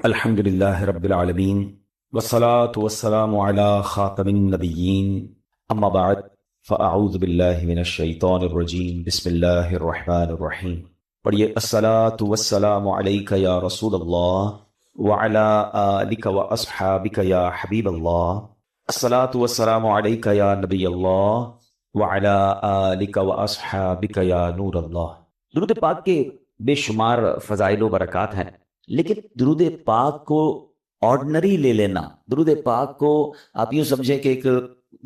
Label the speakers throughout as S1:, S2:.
S1: الحمد لله رب العالمين والصلاة والسلام على خاتم النبيين أما بعد فأعوذ بالله من الشيطان الرجيم بسم الله الرحمن الرحيم پڑھیے الصلاة والسلام عليك يا رسول الله وعلى آلك وأصحابك يا حبيب الله الصلاة والسلام عليك يا نبي الله وعلى آلك وأصحابك يا نور الله۔ درود پاک کے بے شمار فضائل و برکات ہیں، لیکن درود پاک کو آرڈنری لے لینا، درود پاک کو آپ یوں سمجھیں کہ ایک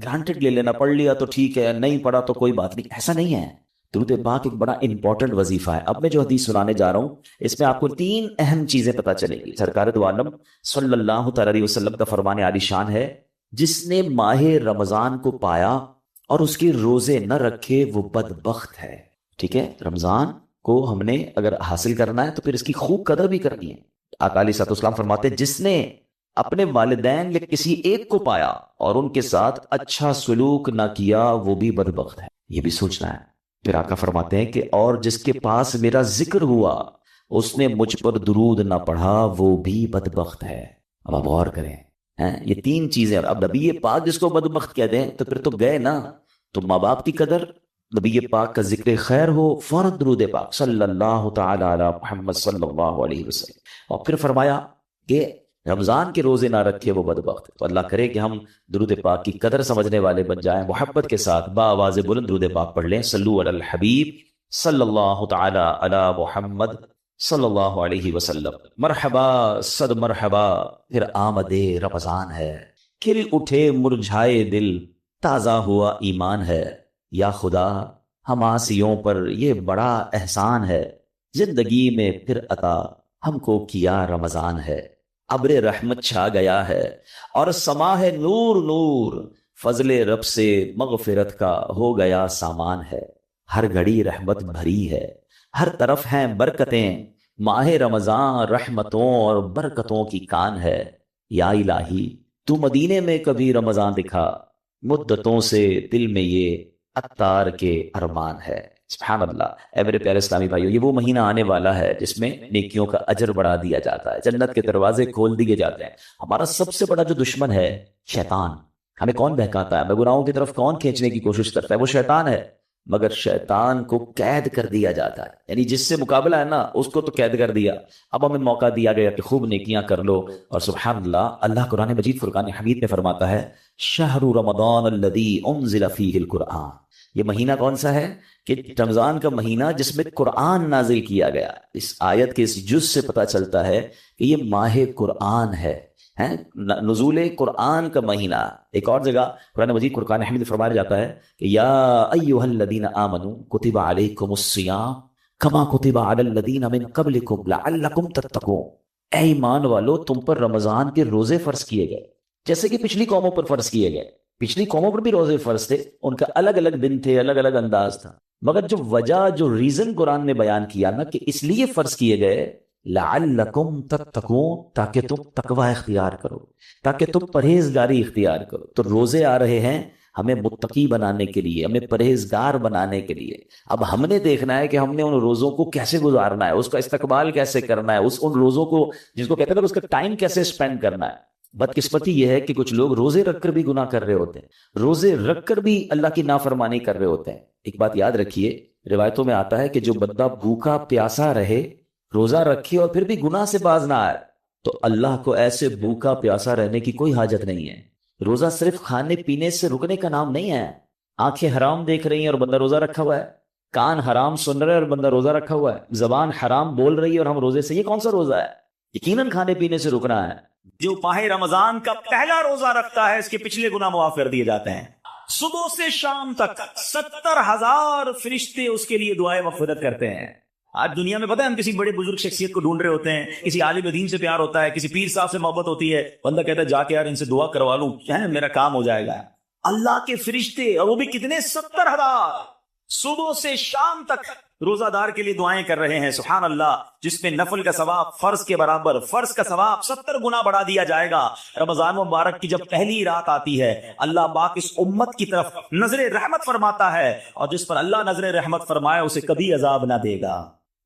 S1: گرانٹڈ لے لینا، پڑھ لیا تو ٹھیک ہے، نہیں پڑھا تو کوئی بات نہیں، ایسا نہیں ہے۔ درود پاک ایک بڑا امپورٹنٹ وظیفہ ہے۔ اب میں جو حدیث سنانے جا رہا ہوں اس میں آپ کو 3 اہم چیزیں پتہ چلیں گی۔ سرکار دو عالم صلی اللہ تعالی علیہ وسلم کا فرمان عالی شان ہے، جس نے ماہ رمضان کو پایا اور اس کے روزے نہ رکھے وہ بدبخت ہے۔ ٹھیک ہے، رمضان کو ہم نے اگر حاصل کرنا ہے تو پھر اس کی خوب قدر بھی کرنی ہے۔ آقا علیہ الصلوۃ والسلام فرماتے ہیں جس نے اپنے والدین یا کسی ایک کو پایا اور ان کے ساتھ اچھا سلوک نہ کیا وہ بھی بدبخت ہے۔ یہ بھی سوچنا ہے۔ پھر آقا فرماتے ہیں کہ اور جس کے پاس میرا ذکر ہوا اس نے مجھ پر درود نہ پڑھا وہ بھی بدبخت ہے۔ اب آپ غور کریں، یہ 3 چیزیں۔ اب نبی پاک جس کو بدبخت کہہ دیں تو پھر تو گئے نا۔ تو ماں باپ کی قدر، نبی پاک کا ذکر خیر ہو، فوراً درود پاک صلی اللہ تعالی علی محمد صلی اللہ علیہ وسلم۔ اور پھر فرمایا کہ رمضان کے روزے نہ رکھے وہ بدبخت۔ تو اللہ کرے کہ ہم درود پاک کی قدر سمجھنے والے بن جائیں، محبت کے ساتھ بآواز بلند درود پاک پڑھ لیں۔ صلو علی الحبیب صلی اللہ تعالی علی محمد صلی اللہ علیہ وسلم۔ مرحبا صد مرحبا، پھر آمد رمضان ہے، کھل اٹھے مرجھائے دل، تازہ ہوا ایمان ہے۔ یا خدا ہم آسیوں پر یہ بڑا احسان ہے، زندگی میں پھر عطا ہم کو کیا رمضان ہے۔ ابر رحمت چھا گیا ہے اور سما ہے نور نور، فضل رب سے مغفرت کا ہو گیا سامان ہے۔ ہر گھڑی رحمت بھری ہے، ہر طرف ہیں برکتیں، ماہ رمضان رحمتوں اور برکتوں کی کان ہے۔ یا الہی تو مدینے میں کبھی رمضان دکھا، مدتوں سے دل میں یہ اتار کے ارمان ہے۔ سبحان اللہ۔ اے میرے پیارے اسلامی بھائیو، یہ وہ مہینہ آنے والا ہے جس میں نیکیوں کا اجر بڑھا دیا جاتا ہے، جنت کے دروازے کھول دیے جاتے ہیں۔ ہمارا سب سے بڑا جو دشمن ہے شیطان، ہمیں کون بہکاتا ہے، ہمیں گناہوں کی طرف کون کھینچنے کی کوشش کرتا ہے، وہ شیطان ہے۔ مگر شیطان کو قید کر دیا جاتا ہے، یعنی جس سے مقابلہ ہے نا اس کو تو قید کر دیا، اب ہمیں موقع دیا گیا کہ خوب نیکیاں کر لو۔ اور سبحان اللہ، اللہ قرآن مجید فرقان حمید میں فرماتا ہے شہر رمضان الذی انزل فیہ القرآن۔ یہ مہینہ کون سا ہے؟ کہ رمضان کا مہینہ جس میں قرآن نازل کیا گیا۔ اس آیت کے اس جز سے پتہ چلتا ہے کہ یہ ماہ قرآن ہے، نزول قرآن کا مہینہ۔ ایک اور جگہ قرآن مجید فرقان حمید فرمایا جاتا ہے کہ یا ایھا الذین آمنوا کتب علیکم الصیام کما کتب علی الذین من قبلکم لعلکم تتقون۔ اے ایمان والو، تم پر رمضان کے روزے فرض کیے گئے جیسے کہ پچھلی قوموں پر فرض کیے گئے۔ پچھلی قوموں پر بھی روزے فرض تھے، ان کا الگ الگ دن تھے، الگ الگ انداز تھا، مگر جو وجہ، جو ریزن قرآن نے بیان کیا نا کہ اس لیے فرض کیے گئے لعلکم تتقون، تاکہ تم تقوی اختیار کرو، تاکہ تم پرہیزگاری اختیار کرو۔ تو روزے آ رہے ہیں ہمیں متقی بنانے کے لیے، ہمیں پرہیزگار بنانے کے لیے۔ اب ہم نے دیکھنا ہے کہ ہم نے ان روزوں کو کیسے گزارنا ہے، اس کا استقبال کیسے کرنا ہے، ان روزوں کو جس کو کہتے ہیں اس کا ٹائم کیسے اسپینڈ کرنا ہے۔ بدقسمتی یہ ہے کہ کچھ لوگ روزے رکھ کر بھی گناہ کر رہے ہوتے ہیں، روزے رکھ کر بھی اللہ کی نافرمانی کر رہے ہوتے ہیں۔ ایک بات یاد رکھیے، روایتوں میں آتا ہے کہ جو بندہ بھوکا پیاسا رہے، روزہ رکھے اور پھر بھی گناہ سے باز نہ آئے، تو اللہ کو ایسے بھوکا پیاسا رہنے کی کوئی حاجت نہیں ہے۔ روزہ صرف کھانے پینے سے رکنے کا نام نہیں ہے۔ آنکھیں حرام دیکھ رہی ہیں اور بندہ روزہ رکھا ہوا ہے، کان حرام سن رہے اور بندہ روزہ رکھا ہوا ہے، زبان حرام بول رہی ہے اور ہم روزے سے، یہ کون سا روزہ ہے؟ یقیناً کھانے پینے سے رکنا ہے۔ جو ماہ رمضان کا پہلا روزہ رکھتا ہے اس کے پچھلے گناہ معاف کر دیے جاتے ہیں۔ صبح سے شام تک 70,000 فرشتے اس کے لیے دعائیں مغفرت کرتے ہیں۔ آج دنیا میں پتہ ہے ہم کسی بڑے بزرگ شخصیت کو ڈھونڈ رہے ہوتے ہیں، کسی عالم دین سے پیار ہوتا ہے، کسی پیر صاحب سے محبت ہوتی ہے، بندہ کہتا ہے جا کے یار ان سے دعا کروا لوں، میرا کام ہو جائے گا۔ اللہ کے فرشتے، اور وہ بھی کتنے، 70,000 صبح سے شام تک روزہ دار کے لیے دعائیں کر رہے ہیں۔ سبحان اللہ، جس میں نفل کا ثواب فرض کے برابر، فرض کا ثواب 70 گنا بڑھا دیا جائے گا۔ رمضان مبارک کی جب پہلی رات آتی ہے، اللہ پاک اس امت کی طرف نظر رحمت فرماتا ہے، اور جس پر اللہ نظر رحمت فرمائے اسے کبھی عذاب نہ دے گا۔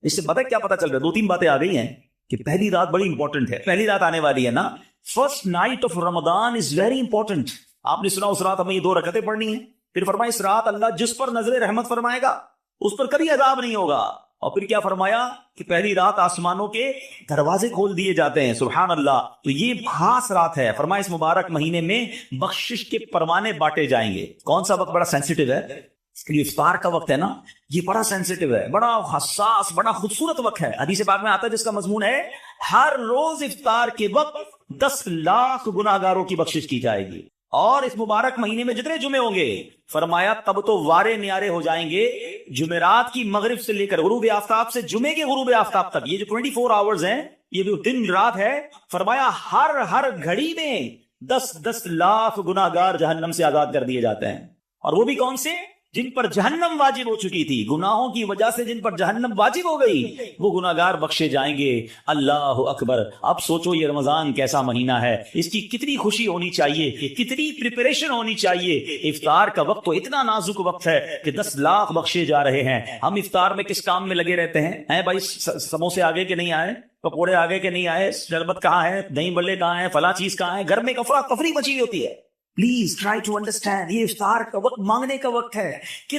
S1: اس سے پتہ کیا پتہ چل رہا ہے؟ 2-3 باتیں آ گئی ہیں کہ پہلی رات بڑی امپورٹنٹ ہے، پہلی رات آنے والی ہے نا، first night of Ramzan is very important. آپ نے سنا اس رات ہمیں یہ 2 رکعتیں پڑھنی ہیں. پھر فرمایا اس رات اللہ جس پر نظر رحمت فرمائے گا اس پر کبھی عذاب نہیں ہوگا. اور پھر کیا فرمایا کہ پہلی رات آسمانوں کے دروازے کھول دیے جاتے ہیں. سبحان اللہ. تو یہ خاص رات ہے. فرمایا اس مبارک مہینے میں بخشش کے پروانے بانٹے جائیں گے. کون سا وقت بڑا سینسیٹیو ہے؟ اس کے لیے افطار کا وقت ہے نا، یہ بڑا سینسیٹیو ہے، بڑا حساس، بڑا خوبصورت وقت ہے. حدیث پاک میں آتا ہے جس کا مضمون ہے ہر روز افطار کے وقت 10 لاکھ گناہگاروں کی بخشش کی جائے گی. اور اس مبارک مہینے میں جتنے جمعے ہوں گے فرمایا تب تو وارے نیارے ہو جائیں گے. جمعرات کی مغرب سے لے کر غروب آفتاب سے جمعے کے غروب آفتاب تک یہ جو 24 آورز ہیں، یہ جو دن رات ہے، فرمایا ہر گھڑی میں 10 لاکھ گناہگار جہنم سے آزاد کر دیے جاتے ہیں. اور وہ بھی کون سے؟ جن پر جہنم واجب ہو چکی تھی، گناہوں کی وجہ سے جن پر جہنم واجب ہو گئی، وہ گناہگار بخشے جائیں گے. اللہ اکبر. اب سوچو یہ رمضان کیسا مہینہ ہے، اس کی کتنی خوشی ہونی چاہیے، کتنی پریپریشن ہونی چاہیے. افطار کا وقت تو اتنا نازک وقت ہے کہ 10 لاکھ بخشے جا رہے ہیں. ہم افطار میں کس کام میں لگے رہتے ہیں بھائی؟ سموسے آگے کے نہیں آئے، پکوڑے آگے کے نہیں آئے، شربت کہاں ہے، دہی بلے کہاں ہے، فلاں چیز کہاں ہے، گھر میں افراتفری مچی ہوتی ہے. Please try to understand. یہ افطار کا وقت مانگنے کا وقت ہے،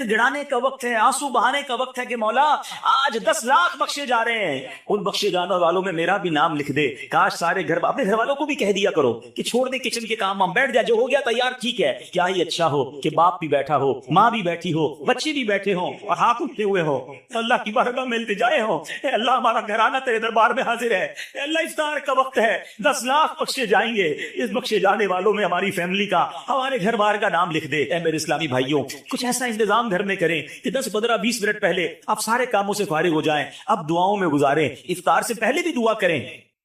S1: گڑانے کا وقت ہے، آنسو بہانے کا وقت ہے کہ مولا آج 10 لاکھ بخشے جا رہے ہیں. ان بخشے جانے والوں میں میرا بھی نام لکھ دے. کاش سارے اپنے گھر والوں کو بھی کہہ دیا کرو کہ چھوڑ دے کچن کے کام، ہم بیٹھ جائے، جو ہو گیا تیار ٹھیک ہے. کیا ہی اچھا ہو کہ باپ بھی بیٹھا ہو، ماں بھی بیٹھی ہو، بچے بھی بیٹھے ہوں اور ہاتھ اٹھتے ہوئے ہو، اللہ کی بارگاہ میں التجائے ہو، اے اللہ ہمارا گھرانہ تیرے دربار میں حاضر ہے، اے اللہ افطار کا وقت ہے، 10 لاکھ بخشے جائیں گے. اس بخشے جانے والوں میں ہماری فیملی کا، ہمارے گھر بار کا نام لکھ دے. اے میرے اسلامی بھائیوں، کچھ ایسا انتظام گھر میں کریں کہ 10 15 20 منٹ پہلے آپ سارے کاموں سے فارغ ہو جائیں، اب دعاؤں میں گزاریں. افطار سے پہلے بھی دعا کریں،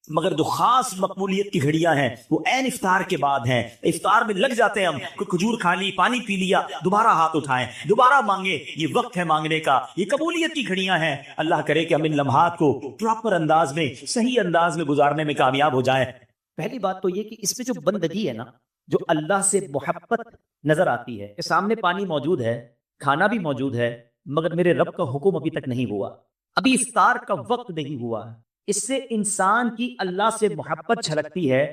S1: مگر جو خاص مقبولیت کی گھڑیاں ہیں وہ عین افطار کے بعد ہیں. افطار میں لگ جاتے ہیں ہم، کوئی کھجور کھا لی، پانی پی لیا، دوبارہ ہاتھ اٹھائیں، دوبارہ مانگیں. یہ وقت ہے مانگنے کا، یہ قبولیت کی گھڑیاں ہیں. اللہ کرے کہ ہم ان لمحات کو پراپر انداز میں، صحیح انداز میں گزارنے میں کامیاب ہو جائیں. پہلی بات تو یہ کہ اس میں جو بندگی ہے نا، جو اللہ سے محبت نظر آتی ہے کہ سامنے پانی موجود ہے، کھانا بھی موجود ہے، مگر میرے رب کا حکم ابھی تک نہیں ہوا، ابھی افطار کا وقت نہیں ہوا. اس سے انسان کی اللہ سے محبت جھلکتی ہے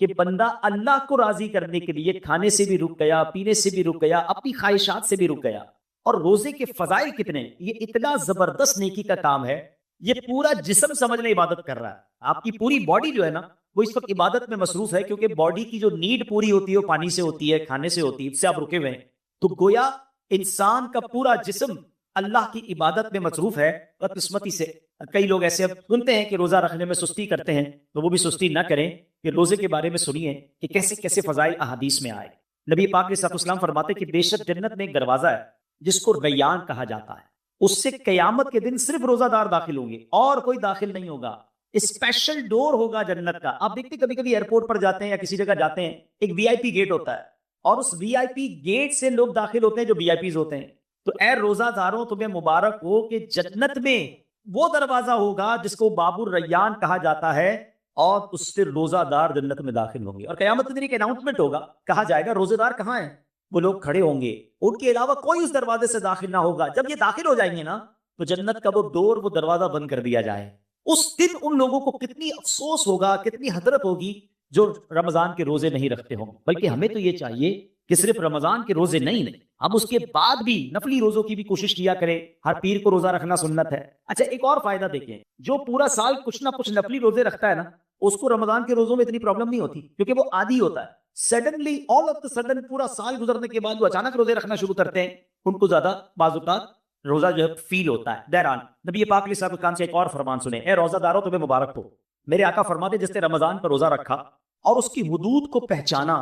S1: کہ بندہ اللہ کو راضی کرنے کے لیے کھانے سے بھی رک گیا، پینے سے بھی رک گیا، اپنی خواہشات سے بھی رک گیا. اور روزے کے فضائل کتنے، یہ اتنا زبردست نیکی کا کام ہے. یہ پورا جسم سمجھ لیں عبادت کر رہا ہے. آپ کی پوری باڈی جو ہے نا وہ اس وقت عبادت میں مصروف ہے، کیونکہ باڈی کی جو نیڈ پوری ہوتی ہے وہ پانی سے ہوتی ہے، کھانے سے ہوتی ہے، اس سے آپ رکے ہوئے ہیں. تو گویا انسان کا پورا جسم اللہ کی عبادت میں مصروف ہے. بدقسمتی سے کئی لوگ ایسے اب سنتے ہیں کہ روزہ رکھنے میں سستی کرتے ہیں، تو وہ بھی سستی نہ کریں کہ روزے کے بارے میں سنیے کہ کیسے کیسے فضائل احادیث میں آئے. نبی پاک علیہ السلام فرماتے کہ بے شک جنت میں ایک دروازہ ہے جس کو ریان کہا جاتا ہے، اس سے قیامت کے دن صرف روزہ دار داخل ہوں گے اور کوئی داخل نہیں ہوگا. اسپیشل ڈور ہوگا جنت کا. آپ دیکھتے کبھی کبھی ایئرپورٹ پر جاتے ہیں یا کسی جگہ جاتے ہیں، ایک وی آئی پی گیٹ ہوتا ہے اور اس وی آئی پی گیٹ سے لوگ داخل ہوتے ہیں جو وی آئی پیز ہوتے ہیں. تو اے روزہ داروں تمہیں مبارک ہو کہ جنت میں وہ دروازہ ہوگا جس کو باب الریان کہا جاتا ہے، اور اس سے روزہ دار جنت میں داخل ہوں گے. اور قیامت کے دن ایک اناؤنسمنٹ ہوگا، کہا جائے گا روزے دار کہاں ہیں؟ وہ لوگ کھڑے ہوں گے، ان کے علاوہ کوئی اس دروازے سے داخل نہ ہوگا. جب یہ داخل ہو جائیں گے نا تو جنت کا وہ ڈور، وہ دروازہ بند کر دیا جائے. اس دن ان لوگوں کو کتنی افسوس ہوگا، کتنی حسرت ہوگی جو رمضان کے روزے نہیں رکھتے ہوں. بلکہ ہمیں تو یہ چاہیے کہ صرف رمضان کے روزے نہیں، ہم اس کے بعد بھی نفلی روزوں کی بھی کوشش کیا کریں. ہر پیر کو روزہ رکھنا سنت ہے. اچھا ایک اور فائدہ دیکھیں، جو پورا سال کچھ نہ کچھ نفلی روزے رکھتا ہے نا، اس کو رمضان کے روزوں میں اتنی پرابلم نہیں ہوتی، کیونکہ وہ عادی ہوتا ہے. Suddenly all of the sudden پورا سال گزرنے کے بعد وہ اچانک روزے رکھنا شروع کرتے ہیں، ان کو زیادہ بعض اوقات روزہ جو ہے فیل ہوتا ہے. بہرحال نبی پاک علیہ السلام سے ایک اور فرمان سنیں. اے روزہ داروں تمہیں مبارک ہو. میرے آقا فرماتے جس نے رمضان پر روزہ رکھا اور اس کی حدود کو پہچانا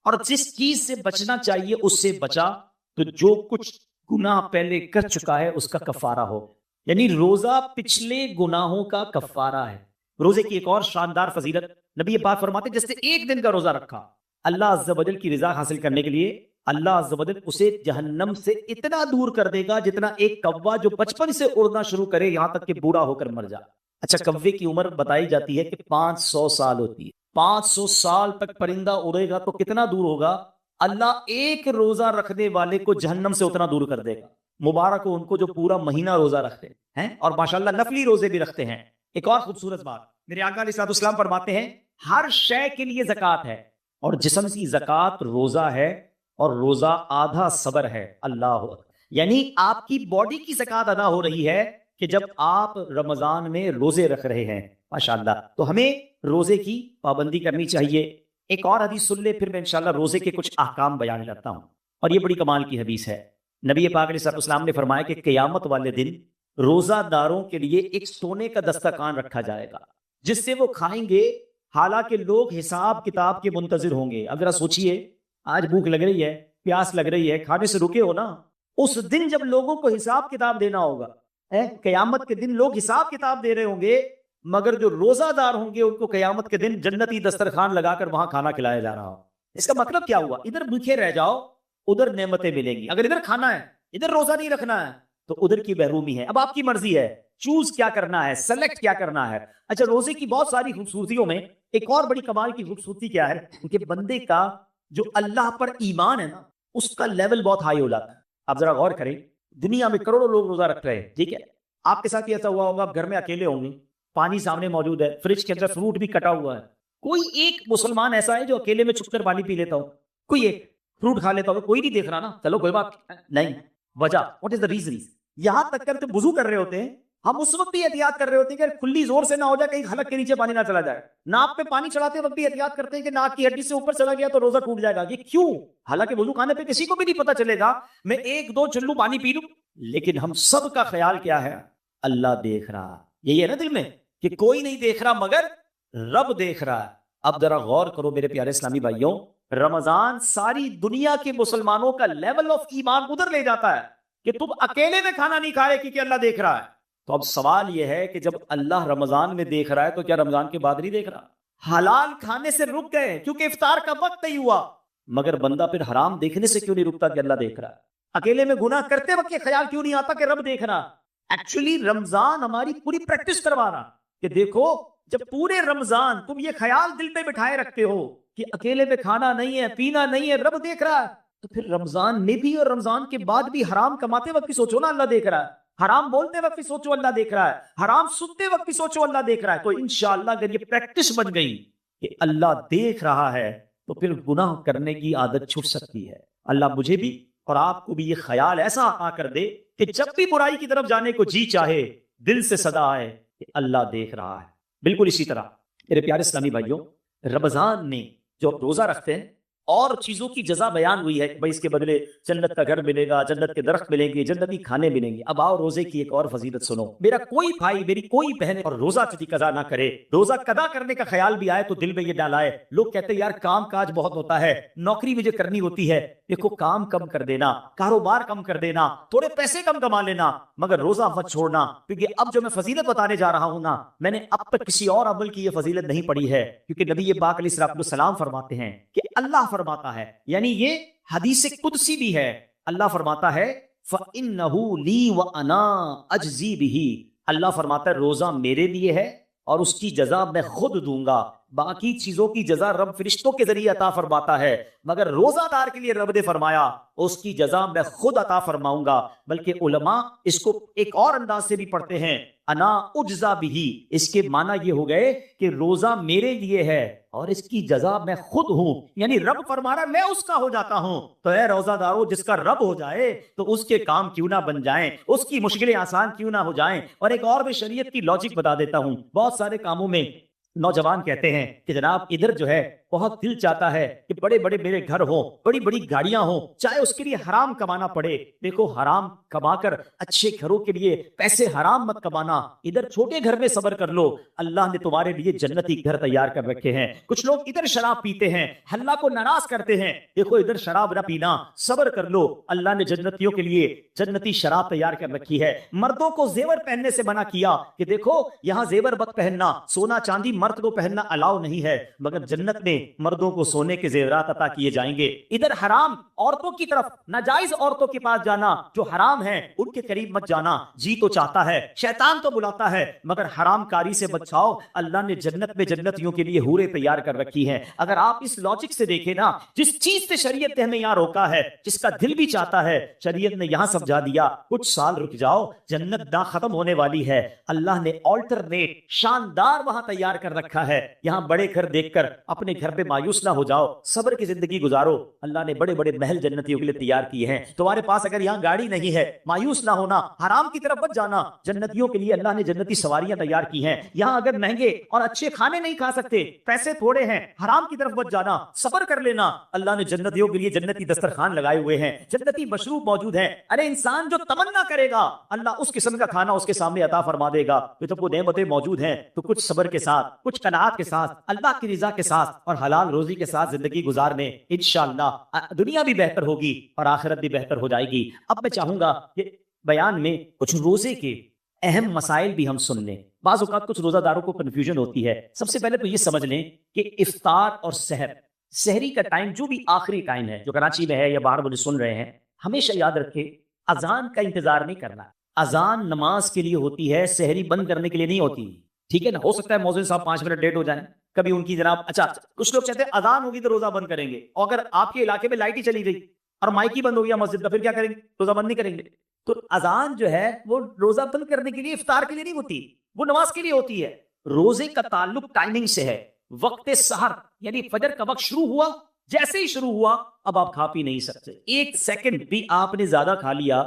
S1: اور جس چیز سے بچنا چاہیے اس سے بچا، تو جو کچھ گناہ پہلے کر چکا ہے اس کا کفارہ ہو. یعنی روزہ پچھلے گناہوں کا کفارہ ہے. روزے کی ایک اور شاندار فضیلت، نبی پاک فرماتے جس نے ایک دن کا روزہ رکھا، اللہ عز و جل کی رضا حاصل کرنے کے لیے اللہ عز و جل اسے جہنم سے اتنا دور کر دے گا جتنا ایک کوا جو بچپن سے اڑنا شروع کرے یہاں تک کہ بوڑھا ہو کر مر جائے. اچھا کوے کی عمر بتائی جاتی ہے کہ 500 سال ہوتی ہے. 500 سال تک پرندہ اڑے گا تو کتنا دور ہوگا؟ اللہ ایک روزہ رکھنے والے کو جہنم سے اتنا دور کر دے گا. مبارک ہو ان کو جو پورا مہینہ روزہ رکھتے ہیں اور ماشاءاللہ نفلی روزے بھی رکھتے ہیں. ایک اور خوبصورت بات میرے آقا علیہ الصلوۃ والسلام فرماتے ہیں ہر شے کے لیے زکوٰۃ ہے، اور جسم کی زکوٰۃ روزہ ہے، اور روزہ آدھا صبر ہے۔ اللہ اکبر، یعنی آپ کی باڈی کی زکوٰۃ ادا ہو رہی ہے کہ جب آپ رمضان میں روزے رکھ رہے ہیں۔ ماشاءاللہ، تو ہمیں روزے کی پابندی کرنی چاہیے۔ ایک اور حدیث سن لے، پھر میں انشاءاللہ روزے کے کچھ احکام بیان کرتا ہوں، اور یہ بڑی کمال کی حدیث ہے۔ نبی پاک علیہ الصلوۃ والسلام نے فرمایا کہ قیامت والے دن روزہ داروں کے لیے ایک سونے کا دسترخوان رکھا جائے گا جس سے وہ کھائیں گے، حالانکہ لوگ حساب کتاب کے منتظر ہوں گے۔ اب ذرا سوچئے، آج بھوک لگ رہی ہے، پیاس لگ رہی ہے، کھانے سے رکے ہو نا، اس دن جب لوگوں کو حساب کتاب دینا ہوگا، قیامت کے دن لوگ حساب کتاب دے رہے ہوں گے، مگر جو روزہ دار ہوں گے ان کو قیامت کے دن جنتی دسترخوان لگا کر وہاں کھانا کھلایا جا رہا ہو۔ اس کا مطلب کیا ہوا؟ ادھر بھوکے رہ جاؤ، ادھر نعمتیں ملیں گی۔ اگر ادھر کھانا ہے، ادھر روزہ نہیں رکھنا ہے، تو ادھر کی محرومی ہے۔ اب آپ کی مرضی ہے، چوز کیا کرنا ہے، سلیکٹ کیا کرنا ہے۔ اچھا، روزے کی بہت ساری خوبصورتیوں میں ایک اور بڑی کمال کی خوبصورتی کیا ہے کہ بندے کا جو اللہ پر ایمان ہے نا، اس کا لیول بہت ہائی ہو جاتا ہے۔ آپ ذرا غور کریں، دنیا میں کروڑوں لوگ روزہ رکھ رہے ہیں، ٹھیک ہے، آپ کے ساتھ ایسا ہوا ہوگا، آپ گھر میں اکیلے ہوں گے، پانی سامنے موجود ہے، فریج کے اندر فروٹ بھی کٹا ہوا ہے، کوئی ایک مسلمان ایسا ہے جو اکیلے میں چھپ کر پانی پی لیتا ہو، کوئی ایک فروٹ کھا لیتا ہو؟ کوئی نہیں دیکھ رہا نا، چلو کوئی بات نہیں۔ وجہ واٹ از دا ریزن؟ یہاں تک کر وضو کر رہے ہوتے ہیں، ہم اس وقت بھی احتیاط کر رہے ہوتے ہیں کہ کھلی زور سے نہ ہو جائے، کہیں حلق کے نیچے پانی نہ چلا جائے۔ ناک پہ پانی چڑھاتے وقت بھی احتیاط کرتے ہیں کہ ناک کی ہڈی سے اوپر چلا گیا تو روزہ ٹوٹ جائے گا۔ یہ کیوں؟ حالانکہ وضو خانے پہ کسی کو بھی نہیں پتا چلے گا، میں ایک دو چلو پانی پی لوں، لیکن ہم سب کا خیال کیا ہے؟ اللہ دیکھ رہا۔ یہی ہے نا دل میں کہ کوئی نہیں دیکھ رہا مگر رب دیکھ رہا ہے۔ اب ذرا غور کرو میرے پیارے اسلامی بھائیوں، رمضان ساری دنیا کے مسلمانوں کا لیول آف ایمان ادھر لے جاتا ہے کہ تم اکیلے میں کھانا نہیں کھا رہے کیونکہ اللہ دیکھ رہا ہے۔ تو اب سوال یہ ہے کہ جب اللہ رمضان میں دیکھ رہا ہے تو کیا رمضان کے بعد نہیں دیکھ رہا؟ حلال کھانے سے رک گئے کیونکہ افطار کا وقت نہیں ہوا، مگر بندہ پھر حرام دیکھنے سے کیوں نہیں رکتا کہ اللہ دیکھ رہا ہے؟ اکیلے میں گناہ کرتے وقت یہ خیال کیوں نہیں آتا کہ رب دیکھ رہا؟ ایکچولی رمضان ہماری پوری پریکٹس کروا رہا کہ دیکھو، جب پورے رمضان تم یہ خیال دل پہ بٹھائے رکھتے ہو کہ اکیلے میں کھانا نہیں ہے، پینا نہیں ہے، رب دیکھ رہا ہے، تو پھر رمضان میں بھی اور رمضان کے بعد بھی حرام کماتے وقت بھی سوچو نا اللہ دیکھ رہا ہے، حرام بولتے وقت بھی سوچو اللہ دیکھ رہا ہے، حرام سنتے وقت بھی سوچو اللہ دیکھ رہا ہے۔ تو انشاءاللہ اگر یہ پریکٹس بن گئی کہ اللہ دیکھ رہا ہے تو پھر گناہ کرنے کی عادت چھوٹ سکتی ہے۔ اللہ مجھے بھی اور آپ کو بھی یہ خیال ایسا عطا کر دے کہ جب بھی برائی کی طرف جانے کو جی چاہے، دل سے صدا آئے کہ اللہ دیکھ رہا ہے۔ بالکل اسی طرح میرے پیارے اسلامی بھائیوں، رمضان میں جو روزہ رکھتے ہیں اور چیزوں کی جزا بیان ہوئی ہے کہ بھائی اس کے بدلے جنت کا گھر ملے گا، جنت کے درخت ملیں گے، جنتی کھانے ملیں گے۔ اب آؤ روزے کی ایک اور فضیلت سنو۔ میرا کوئی بھائی، میری کوئی بہن اور روزہ کبھی قضا نہ کرے، روزہ قضا کرنے کا خیال بھی آئے تو دل میں یہ ڈالائے۔ لوگ کہتے ہیں یار کام کاج بہت ہوتا ہے، نوکری مجھے کرنی ہوتی ہے۔ دیکھو، کام کم کر دینا، کاروبار کم کر دینا، تھوڑے پیسے کم کما لینا، مگر روزہ مت چھوڑنا، کیونکہ اب جو میں فضیلت بتانے جا رہا ہوں نا، میں نے اب تک کسی اور عمل کی یہ فضیلت نہیں پڑھی ہے، کیونکہ نبی پاک علیہ الصلوۃ والسلام فرماتے ہیں کہ اللہ فرماتا ہے، یعنی یہ حدیث قدسی بھی ہے، اللہ فرماتا ہے فَإِنَّهُ لِي وَأَنَا أَجْزِي بِهِ، اللہ فرماتا ہے روزہ میرے لیے ہے اور اس کی جزا میں خود دوں گا۔ باقی چیزوں کی جزا رب فرشتوں کے ذریعے عطا فرماتا ہے، مگر روزہ دار کے لیے رب نے فرمایا اس کی جزا میں خود عطا فرماؤں گا۔ بلکہ علماء اس کو ایک اور انداز سے بھی پڑھتے ہیں، انا اجزا بھی، اس کے معنی یہ ہو گئے کہ روزہ میرے لیے ہے اور اس کی جزا میں خود ہوں، یعنی رب فرما رہا میں اس کا ہو جاتا ہوں۔ تو اے روزہ دارو، جس کا رب ہو جائے تو اس کے کام کیوں نہ بن جائیں، اس کی مشکلیں آسان کیوں نہ ہو جائیں۔ اور ایک اور بھی شریعت کی لاجک بتا دیتا ہوں، بہت سارے کاموں میں نوجوان کہتے ہیں کہ جناب ادھر جو ہے بہت دل چاہتا ہے کہ بڑے بڑے میرے گھر ہوں، بڑی بڑی گاڑیاں ہوں، چاہے اس کے لیے حرام کمانا پڑے۔ دیکھو، حرام کما کر اچھے گھروں کے لیے پیسے حرام مت کمانا، ادھر چھوٹے گھر میں صبر کر لو، اللہ نے تمہارے لیے جنتی گھر تیار کر رکھے ہیں۔ کچھ لوگ ادھر شراب پیتے ہیں، اللہ کو ناراض کرتے ہیں، دیکھو ادھر شراب نہ پینا، صبر کر لو، اللہ نے جنتیوں کے لیے جنتی شراب تیار کر رکھی ہے۔ مردوں کو زیور پہننے سے منع کیا کہ دیکھو یہاں زیور مت پہننا، سونا چاندی مرد کو پہننا الاؤ نہیں ہے، مگر جنت میں
S2: مردوں کو سونے کے زیورات عطا کیے جائیں گے. ادھر حرام عورتوں کی طرف, ناجائز عورتوں کے پاس جانا جو حرام ہے ان کے قریب مت جانا. جی تو چاہتا ہے, شیطان تو بلاتا ہے, مگر حرام کاری سے بچاؤ. اللہ نے جنت میں جنتیوں کے لیے حوریں تیار کر رکھی ہیں. اگر آپ اس لاجک سے دیکھیں نا, جس چیز سے شریعت نے ہمیں یہاں روکا ہے, جس کا دل بھی چاہتا ہے, شریعت نے یہاں سمجھا دیا کچھ سال رک جاؤ, جنت نہ ختم ہونے والی ہے. اللہ نے آلٹرنیٹ شاندار وہاں تیار کر رکھا ہے. یہاں بڑے گھر دیکھ کر اپنے گھر پہ مایوس نہ ہو جاؤ, صبر کی زندگی گزارو. اللہ نے بڑے بڑے محل جنتیوں کے لیے تیار کیے ہیں. تمہارے پاس اگر یہاں گاڑی نہیں ہے, مایوس نہ ہونا, حرام کی طرف مت جانا. جنتیوں کے لیے اللہ نے جنتی سواریاں تیار کی ہیں. یہاں اگر مہنگے اور اچھے کھانے نہیں کھا سکتے, پیسے تھوڑے ہیں, حرام کی طرف مت جانا, صبر کر لینا. اللہ نے جنتیوں کے لیے جنتی دسترخوان لگائے ہوئے ہیں, جنتی مشروب موجود ہیں. ارے انسان جو تمنا کرے گا اللہ اس قسم کا کھانا اس کے سامنے عطا فرما دے گا. تو تم کو نعمتیں موجود ہیں, تو کچھ صبر کے ساتھ, کچھ قناعت کے ساتھ, اللہ کی رضا کے ساتھ اور حلال روزی کے ساتھ زندگی گزارنے, انشاءاللہ دنیا بھی بہتر ہوگی اور آخرت بھی بہتر ہو جائے گی. اب میں چاہوں گا کہ بیان میں کچھ روزے کے اہم مسائل بھی ہم سن لیں. بعض اوقات کچھ روزہ داروں کو کنفیوژن ہوتی ہے. سب سے پہلے تو یہ سمجھ لیں کہ افطار اور سحری کا ٹائم جو بھی آخری ٹائم ہے, جو کراچی میں ہے یا باہر مجھے سن رہے ہیں, ہمیشہ یاد رکھے اذان کا انتظار نہیں کرنا. اذان نماز کے لیے ہوتی ہے, سحری بند کرنے کے لیے نہیں ہوتی. ٹھیک ہے نا, ہو سکتا ہے مؤذن صاحب 5 منٹ لیٹ ہو جائیں, کبھی ان کی جناب اچھا کچھ لوگ چاہتے ہیں اذان ہوگی تو روزہ بند کریں گے, اور اگر آپ کے علاقے میں لائٹ ہی چلی گئی اور مائک ہی بند ہو گیا مسجد کا, پھر کیا کریں گے؟ روزہ بند نہیں کریں گے. تو اذان جو ہے وہ روزہ بند کرنے کے لیے, افطار کے لیے نہیں ہوتی, وہ نماز کے لیے ہوتی ہے. روزے کا تعلق ٹائمنگ سے ہے. وقت سحر یعنی فجر کا وقت شروع ہوا, جیسے ہی شروع ہوا اب آپ کھا پی نہیں سکتے. 1 سیکنڈ بھی آپ نے زیادہ کھا لیا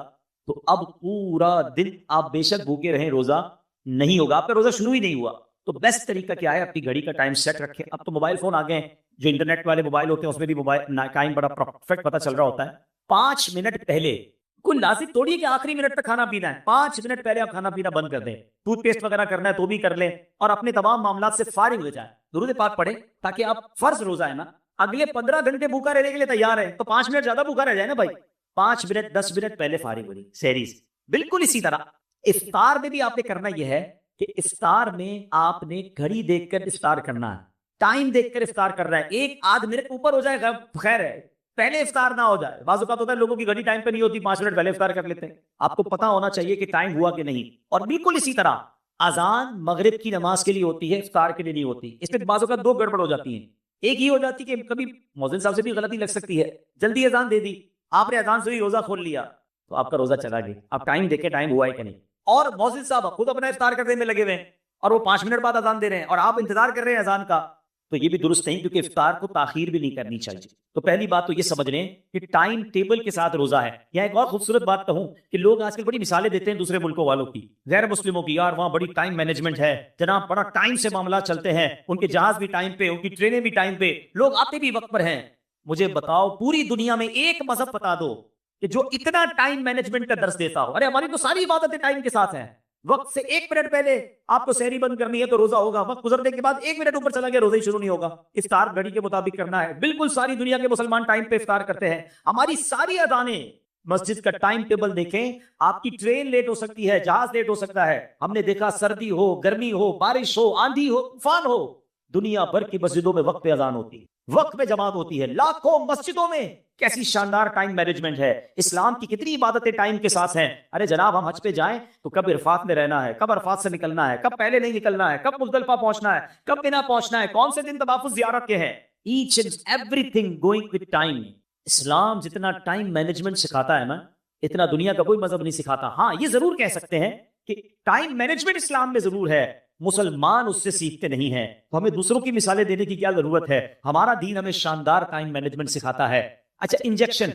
S2: تو اب پورا دن آپ بے شک بھوکے رہیں, روزہ نہیں ہوگا, آپ کا روزہ شروع ہی نہیں ہوا. تو بیسٹ طریقہ کیا ہے, اپنی گھڑی کا ٹائم سیٹ رکھیں. اب تو موبائل فون آ گئے ہیں, جو انٹرنیٹ والے موبائل ہوتے ہیں اس میں بھی موبائل ٹائم بڑا پرفیکٹ پتہ چل رہا ہوتا ہے. 5 منٹ پہلے, کوئی لازم تھوڑی ہے کہ آخری منٹ تک کھانا پینا ہے. 5 منٹ پہلے آپ کھانا پینا بند کر دیں. ٹوتھ پیسٹ وغیرہ کرنا ہے تو بھی کر لیں, اور اپنے تمام معاملات سے فارغ ہو جائیں. درود پاک پڑھیں تاکہ آپ, فرض روزہ ہے نا, اگلے 15 گھنٹے بھوکا رہنے کے لیے تیار ہے, تو 5 منٹ زیادہ بھوکا رہ جائے نا بھائی. 5 منٹ 10 منٹ پہلے فارغ ہو جائے سحری سے. بالکل اسی طرح افطار میں بھی آپ نے کرنا یہ ہے کہ افطار میں آپ نے گھڑی دیکھ کر افطار کرنا ہے, ٹائم دیکھ کر افطار کر رہا ہے. 1-8 منٹ اوپر ہو جائے خیر ہے, پہلے افطار نہ ہو جائے. بعض اوقات ہوتا ہے لوگوں کی گھڑی ٹائم پہ نہیں ہوتی, 5 منٹ پہلے افطار کر لیتے ہیں. آپ کو پتا ہونا چاہیے کہ ٹائم ہوا کہ نہیں. اور بالکل اسی طرح اذان مغرب کی نماز کے لیے ہوتی ہے, افطار کے لیے نہیں ہوتی. اس میں بعض اوقات 2 گڑبڑ ہو جاتی ہیں. ایک یہ ہو جاتی کہ کبھی مؤذن صاحب سے بھی غلطی لگ سکتی ہے, جلدی اذان دے دی, آپ نے اذان سے ہی روزہ کھول لیا تو آپ کا روزہ چلا گیا. آپ ٹائم دیکھیں ٹائم ہوا ہے کہ نہیں. اور مؤذن صاحب خود اپنا افطار کرنے میں لگے ہوئے ہیں اور وہ 5 منٹ بعد اذان دے رہے ہیں اور آپ انتظار کر رہے ہیں اذان کا, تو یہ بھی درست نہیں, کیونکہ افطار کو تاخیر بھی نہیں کرنی چاہیے. تو پہلی بات تو یہ سمجھ لیں کہ ٹائم ٹیبل کے ساتھ روزہ ہے. یہاں ایک اور خوبصورت بات کہوں کہ لوگ آج کل بڑی مثالیں دیتے ہیں دوسرے ملکوں والوں کی, غیر مسلموں کی, یار وہاں بڑی ٹائم مینجمنٹ ہے جناب, بڑا ٹائم سے معاملات چلتے ہیں, ان کے جہاز بھی ٹائم پہ, ان کی ٹرینیں بھی ٹائم پہ, لوگ آتے بھی وقت پر ہیں. مجھے بتاؤ پوری دنیا میں ایک مذہب بتا دو کہ جو اتنا ٹائم مینجمنٹ کا درس دیتا ہو. ارے ہماری تو ساری عبادتیں ٹائم کے ساتھ ہیں. وقت سے 1 منٹ پہلے آپ کو سحری بند کرنی ہے تو روزہ ہوگا, وقت گزرنے کے بعد 1 منٹ اوپر چلا گیا روزہ ہی شروع نہیں ہوگا. افطار گھڑی کے مطابق کرنا ہے. بالکل ساری دنیا کے مسلمان ٹائم پہ افطار کرتے ہیں. ہماری ساری اذانیں, مسجد کا ٹائم ٹیبل دیکھیں, آپ کی ٹرین لیٹ ہو سکتی ہے, جہاز لیٹ ہو سکتا ہے. ہم نے دیکھا سردی ہو, گرمی ہو, بارش ہو, آندھی ہو, طوفان ہو, دنیا بھر کی مسجدوں میں وقت پہ اذان ہوتی ہے, وقت میں جماعت ہوتی ہے. لاکھوں مسجدوں میں کیسی شاندار ٹائم مینجمنٹ ہے. اسلام کی کتنی عبادتیں ٹائم کے ساتھ ہیں. ارے جناب ہم حج پہ جائیں تو کب عرفات میں رہنا ہے, کب عرفات سے نکلنا ہے, کب پہلے نہیں نکلنا ہے, کب مزدلفہ پہنچنا ہے, کب مینا پہنچنا ہے, کون سے دن طواف زیارت کے ہیں. Each and every thing going with time. اسلام جتنا ٹائم مینجمنٹ سکھاتا ہے نا, اتنا دنیا کا کوئی مذہب نہیں سکھاتا. ہاں یہ ضرور کہہ سکتے ہیں کہ ٹائم مینجمنٹ اسلام میں ضرور ہے, مسلمان اس سے سیکھتے نہیں ہیں. تو ہمیں دوسروں کی مثالیں دینے کی کیا ضرورت ہے, ہمارا دین ہمیں شاندار ٹائم مینجمنٹ سکھاتا ہے. اچھا انجیکشن,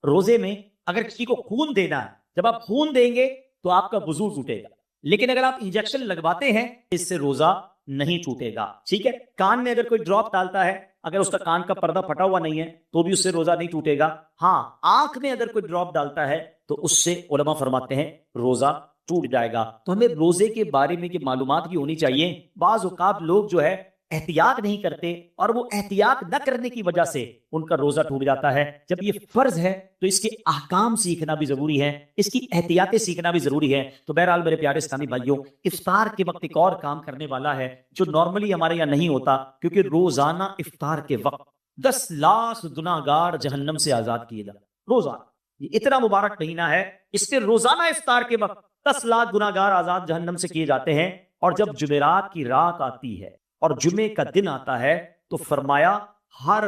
S2: روزے میں اگر کسی کو خون دینا ہے, جب آپ خون دیں گے تو آپ کا وضو ٹوٹے گا, لیکن اگر آپ انجیکشن لگواتے ہیں اس سے روزہ نہیں ٹوٹے گا. ٹھیک ہے, کان میں اگر کوئی ڈراپ ڈالتا ہے, اگر اس کا کان کا پردہ پھٹا ہوا نہیں ہے تو بھی اس سے روزہ نہیں ٹوٹے گا. ہاں آنکھ میں اگر کوئی ڈراپ ڈالتا ہے تو اس سے علماء فرماتے ہیں روزہ ٹوٹ جائے گا. تو ہمیں روزے کے بارے میں کی معلومات بھی ہونی چاہیے. بعض اوقات لوگ جو ہے احتیاط نہیں کرتے اور وہ احتیاط نہ کرنے کی وجہ سے ان کا روزہ ٹوٹ جاتا ہے. جب یہ فرض ہے تو اس کے احکام سیکھنا بھی ضروری ہے, اس کی احتیاطیں سیکھنا بھی ضروری ہے. تو بہرحال میرے پیارے اسلامی بھائیوں, افطار کے وقت ایک اور کام کرنے والا ہے جو نارملی ہمارے یہاں نہیں ہوتا, کیونکہ روزانہ افطار کے وقت 10 لاکھ گناہگار جہنم سے آزاد کیے جاتے. روزانہ یہ اتنا مبارک مہینہ ہے, اس کے روزانہ افطار کے وقت 10 لاکھ گناہگار آزاد جہنم سے کیے جاتے ہیں. اور جب جمعرات کی رات آتی ہے اور جمعے کا دن آتا ہے تو فرمایا ہر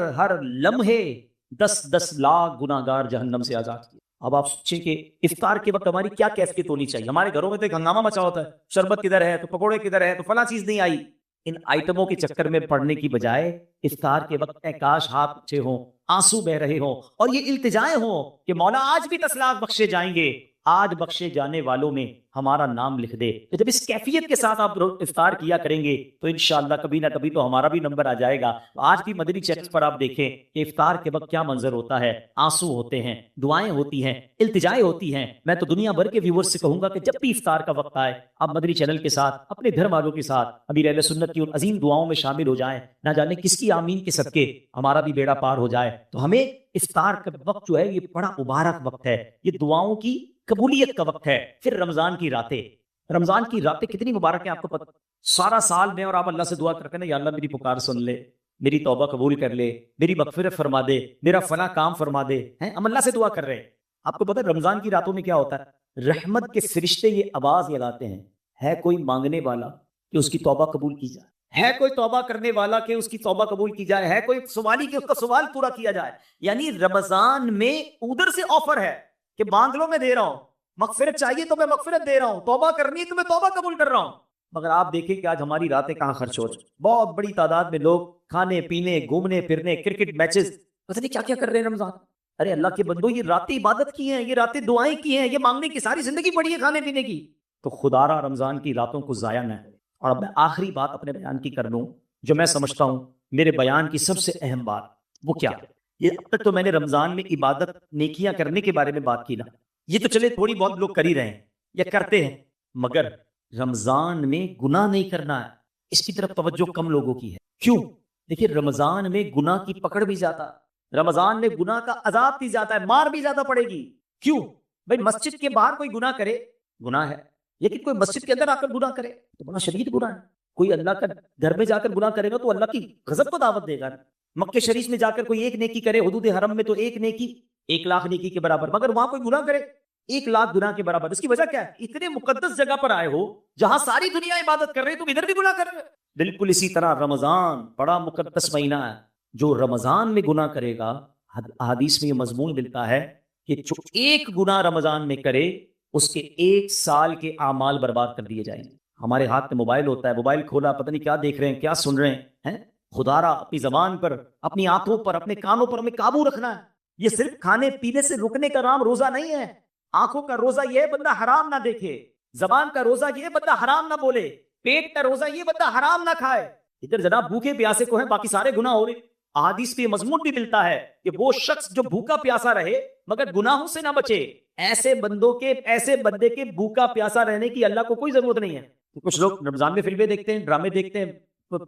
S2: لمحے 10 لاکھ گناہگار جہنم سے آزاد کیے. اب آپ سوچیں کہ افطار کے وقت ہماری کیا کیفیت ہونی چاہیے. ہمارے گھروں میں تو ایک ہنگامہ مچا ہوتا ہے, شربت کدھر ہے, تو پکوڑے کدھر ہے, تو فلاں چیز نہیں آئی. ان آئٹموں کے چکر میں پڑنے کی بجائے افطار کے وقت کاش ہاتھ اچھے ہوں, آنسو بہ رہے ہوں اور یہ التجائیں ہوں کہ مولا آج بھی 10 لاکھ بخشے جائیں گے, آج بخشے جانے والوں میں ہمارا نام لکھ دے. تو جب اس کیفیت کے ساتھ آپ افطار کیا کریں گے تو انشاءاللہ کبھی نہ کبھی تو ہمارا بھی نمبر آ جائے گا. آج بھی مدنی چینل پر آپ دیکھیں کہ افطار کے وقت کیا منظر ہوتا ہے, آنسو ہوتے ہیں, دعائیں ہوتی ہیں, التجائیں ہوتی ہیں. میں تو دنیا بھر کے ویورز سے کہوں گا کہ جب بھی افطار کا وقت آئے آپ مدنی چینل کے ساتھ اپنے گھر والوں کے ساتھ امیر اہل سنت کی ان عظیم دعاؤں میں شامل ہو جائیں. نہ جانے کس کی آمین کے صدقے ہمارا بھی بیڑا پار ہو جائے. تو ہمیں افطار کا وقت جو ہے یہ بڑا مبارک وقت ہے, یہ دعاؤں کی قبولیت کا وقت ہے. پھر رمضان کی راتیں, رمضان کی راتیں کتنی مبارک ہیں آپ کو پتہ. سارا سال میں اور آپ اللہ سے دعا کرتے ہیں نا, یا اللہ میری پکار سن لے, میری توبہ قبول کر لے, میری مغفرت فرما دے, میرا فلاں کام فرما دے. ہم اللہ سے دعا کر رہے ہیں. آپ کو پتہ ہے رمضان کی راتوں میں کیا ہوتا ہے, رحمت کے فرشتے یہ آواز لگاتے ہیں, ہے کوئی مانگنے والا کہ اس کی توبہ قبول کی جائے, ہے کوئی توبہ کرنے والا کہ اس کی توبہ قبول کی جائے, ہے کوئی سوالی کہ اس کا سوال پورا کیا جائے. یعنی رمضان میں ادھر سے آفر ہے کہ مانگ لو میں دے رہا ہوں, مغفرت چاہیے تو میں مغفرت دے رہا ہوں, توبہ کرنی ہے تو میں توبہ قبول کر رہا ہوں. مگر آپ دیکھیں کہ آج ہماری راتیں کہاں خرچ ہو رہی. بہت بڑی تعداد میں لوگ کھانے پینے, گھومنے پھرنے, کرکٹ میچز, پتہ نہیں کیا کیا کر رہے ہیں رمضان. ارے اللہ کے بندو, یہ راتیں عبادت کی ہیں, یہ راتیں دعائیں کی ہیں, یہ مانگنے کی ساری زندگی پڑی ہے کھانے پینے کی. تو خدا را رمضان کی راتوں کو ضائع نہ ہے. اور اب میں آخری بات اپنے بیان کی کر لوں جو میں سمجھتا ہوں میرے بیان کی سب سے اہم بات, وہ کیا ہے. یہ اب تک تو میں نے رمضان میں عبادت نیکیاں کرنے کے بارے میں بات کی نا, یہ تو چلے تھوڑی بہت لوگ کر ہی رہے ہیں یا کرتے ہیں, مگر رمضان میں گناہ نہیں کرنا ہے, اس کی طرف توجہ کم لوگوں کی ہے. کیوں؟ دیکھیے رمضان میں گناہ کی پکڑ بھی زیادہ, رمضان میں گناہ کا عذاب بھی زیادہ ہے, مار بھی زیادہ پڑے گی. کیوں بھائی, مسجد کے باہر کوئی گناہ کرے گناہ ہے, لیکن کوئی مسجد کے اندر آ کر گناہ کرے تو بڑا شدید گناہ ہے. کوئی اللہ کا گھر میں جا کر گناہ کرے گا تو اللہ کی غضب کو دعوت دے گا. مکہ شریف میں جا کر کوئی ایک نیکی کرے, حدود حرم میں تو ایک نیکی 1 لاکھ نیکی کے برابر, مگر وہاں کوئی گناہ کرے 1 لاکھ گناہ کے برابر. اس کی وجہ کیا ہے؟ اتنے مقدس جگہ پر آئے ہو جہاں ساری دنیا عبادت کر رہے تم ادھر بھی گناہ کر رہے. بالکل اسی طرح رمضان بڑا مقدس مہینہ ہے, جو رمضان میں گناہ کرے گا, حدیث میں یہ مضمون ملتا ہے کہ جو ایک گناہ رمضان میں کرے اس کے 1 سال کے اعمال برباد کر دیے جائیں گے. ہمارے ہاتھ میں موبائل ہوتا ہے, موبائل کھولا پتہ نہیں کیا دیکھ رہے ہیں, کیا سن رہے ہیں. خدا را اپنی زبان پر, اپنی آنکھوں پر, اپنے کانوں پر ہمیں قابو رکھنا ہے. یہ صرف کھانے پینے سے رکنے کا نام روزہ نہیں ہے. آنکھوں کا روزہ یہ بندہ حرام نہ دیکھے, زبان کا روزہ یہ بندہ حرام نہ بولے, پیٹ کا روزہ یہ بندہ حرام نہ کھائے. ادھر جناب بھوکے پیاسے کو ہیں, باقی سارے گناہ ہو رہے. احادیث پہ مضمون بھی ملتا ہے کہ وہ شخص جو بھوکا پیاسا رہے مگر گناہوں سے نہ بچے, ایسے بندے کے بھوکا پیاسا رہنے کی اللہ کو کوئی ضرورت نہیں ہے. کچھ لوگ رمضان میں فلمیں دیکھتے ہیں, ڈرامے دیکھتے ہیں,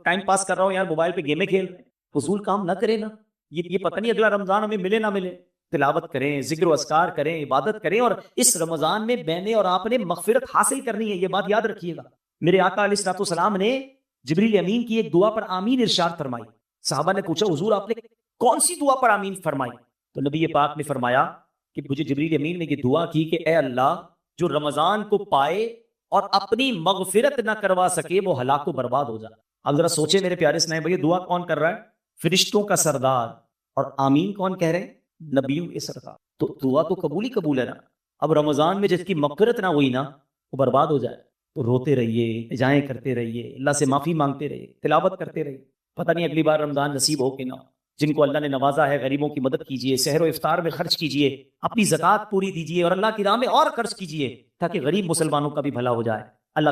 S2: ٹائم پاس کر رہا ہوں یار, موبائل پہ گیمیں کھیل رہے ہیں. فضول کام نہ کرے نا, یہ پتہ نہیں اگلا رمضان ہمیں ملے نہ ملے. تلاوت کریں, ذکر و اذکار کریں, عبادت کریں, اور اس رمضان میں میں نے اور آپ نے مغفرت حاصل کرنی ہے. یہ بات یاد رکھیے گا. میرے آقا علیہ الصلوۃ والسلام نے جبریل امین کی ایک دعا پر آمین ارشاد فرمائی. صحابہ نے پوچھا حضور آپ نے کون سی دعا پر آمین فرمائی؟ تو نبی پاک نے فرمایا کہ مجھے جبریل امین نے یہ دعا کی کہ اے اللہ, جو رمضان کو پائے اور اپنی مغفرت نہ کروا سکے وہ ہلاک و برباد ہو جائے. اب ذرا سوچے میرے پیارے اسلام بھائی, دعا کون کر رہا ہے؟ فرشتوں کا سردار. اور آمین کون کہہ رہے ہیں؟ نبیوں کے سردار. تو دعا تو قبول ہی قبول ہے نا. اب رمضان میں جس کی مغفرت نہ ہوئی نا وہ برباد ہو جائے. تو روتے رہیے, التجائیں کرتے رہیے, اللہ سے معافی مانگتے رہیے, تلاوت کرتے رہیے. پتہ نہیں اگلی بار رمضان نصیب ہو کہ نہ. جن کو اللہ نے نوازا ہے غریبوں کی مدد کیجیے, سحر و افطار میں خرچ کیجیے, اپنی زکوٰۃ پوری دیجیے اور اللہ کی راہ میں اور خرچ کیجیے تاکہ غریب مسلمانوں کا بھی بھلا ہو جائے. اللہ.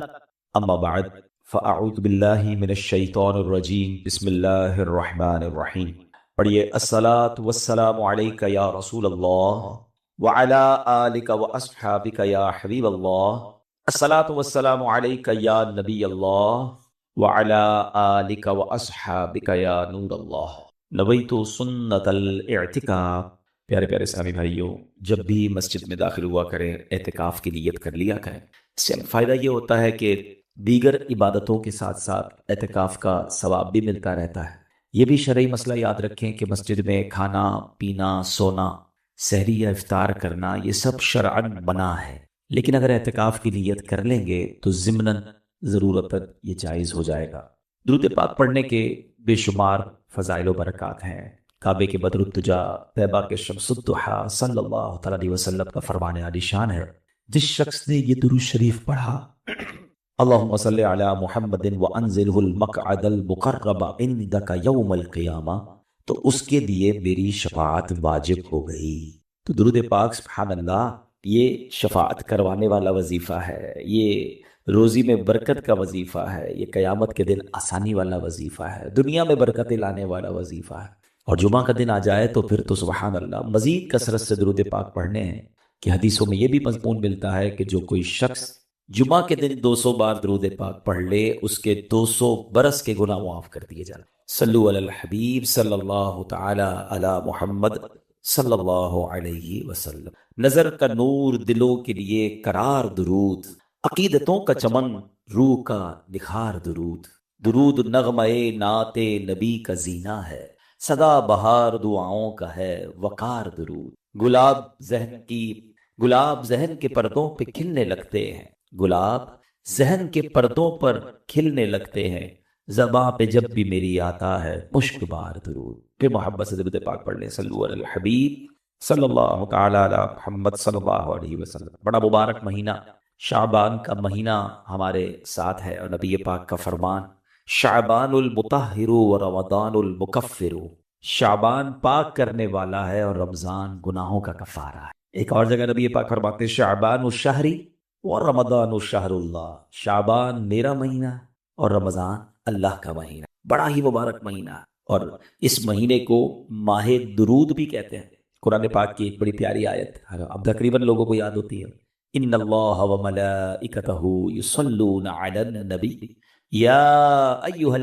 S1: اما بعد فاعوذ باللہ من الشیطان الرجیم, بسم اللہ الرحمن الرحیم. پڑھیے الصلاۃ والسلام علیک یا رسول اللہ وعلی آلک واصحابک یا حبیب اللہ, الصلاۃ والسلام علیک یا نبی اللہ وعلى آلك وأصحابك يا نور اللہ نویت سنت الاعتکاف۔ پیارے پیارے اسلامی بھائیوں، جب بھی مسجد میں داخل ہوا کریں اعتکاف کی نیت کر لیا کریں۔ اس سے فائدہ یہ ہوتا ہے کہ دیگر عبادتوں کے ساتھ ساتھ اعتکاف کا ثواب بھی ملتا رہتا ہے۔ یہ بھی شرعی مسئلہ یاد رکھیں کہ مسجد میں کھانا پینا، سونا، سحری یا افطار کرنا یہ سب شرعاً منع ہے، لیکن اگر اعتکاف کی نیت کر لیں گے تو ضمناً ضرورت یہ جائز ہو جائے گا۔ درود پاک پڑھنے کے بے شمار فضائل و برکات ہیں۔ کعبے کے بدر الدجا، طیبہ کے شمس الضحیٰ صلی اللہ تعالیٰ علیہ وسلم کا فرمان عالی شان ہے، جس شخص نے یہ درود شریف پڑھا، اللہم صلی علی محمد وانزلہ المقعد المقرب عندک یوم القیامہ، تو اس کے لیے میری شفاعت واجب ہو گئی۔ تو درود پاک سبحان اللہ یہ شفاعت کروانے والا وظیفہ ہے، یہ روزی میں برکت کا وظیفہ ہے، یہ قیامت کے دن آسانی والا وظیفہ ہے، دنیا میں برکتیں لانے والا وظیفہ ہے۔ اور جمعہ کا دن آ جائے تو پھر تو سبحان اللہ مزید کثرت سے درود پاک پڑھنے ہیں، کہ حدیثوں میں یہ بھی مضمون ملتا ہے کہ جو کوئی شخص جمعہ کے دن 200 بار درود پاک پڑھ لے، اس کے 200 برس کے گناہ معاف کر دیے جائیں۔ صلو علی الحبیب صلی اللہ تعالی علی محمد صلی اللہ علیہ وسلم۔ نظر کا نور دلوں کے لیے قرار درود، عقیدتوں کا چمن روح کا نکھار درود، درود نغمہ نعت نبی کا زینہ ہے، سدا بہار دعاؤں کا ہے وقار درود، گلاب ذہن کے پردوں پہ کھلنے لگتے ہیں، گلاب ذہن کے پردوں پر کھلنے لگتے ہیں، زباں پہ جب بھی میری آتا ہے مشک بار درود۔ پھر محبت سے درود پاک پڑھ لیں، صلو علی الحبیب صلی اللہ تعالی علی محمد صلی اللہ علیہ وسلم۔ بڑا مبارک مہینہ شعبان کا مہینہ ہمارے ساتھ ہے، اور نبی پاک کا فرمان شعبان المطہر و رمضان المکفر، شعبان پاک کرنے والا ہے اور رمضان گناہوں کا کفارہ ہے۔ ایک اور جگہ نبی پاک فرماتے ہیں شعبان الشہری و رمضان الشہر اللہ، شعبان میرا مہینہ اور رمضان اللہ کا مہینہ، بڑا ہی مبارک مہینہ، اور اس مہینے کو ماہ درود بھی کہتے ہیں۔ قرآن پاک کی ایک بڑی پیاری آیت اب تقریباً لوگوں کو یاد ہوتی ہے، ان اللہ و ملائکتہ یصلون علی النبی یا ایھا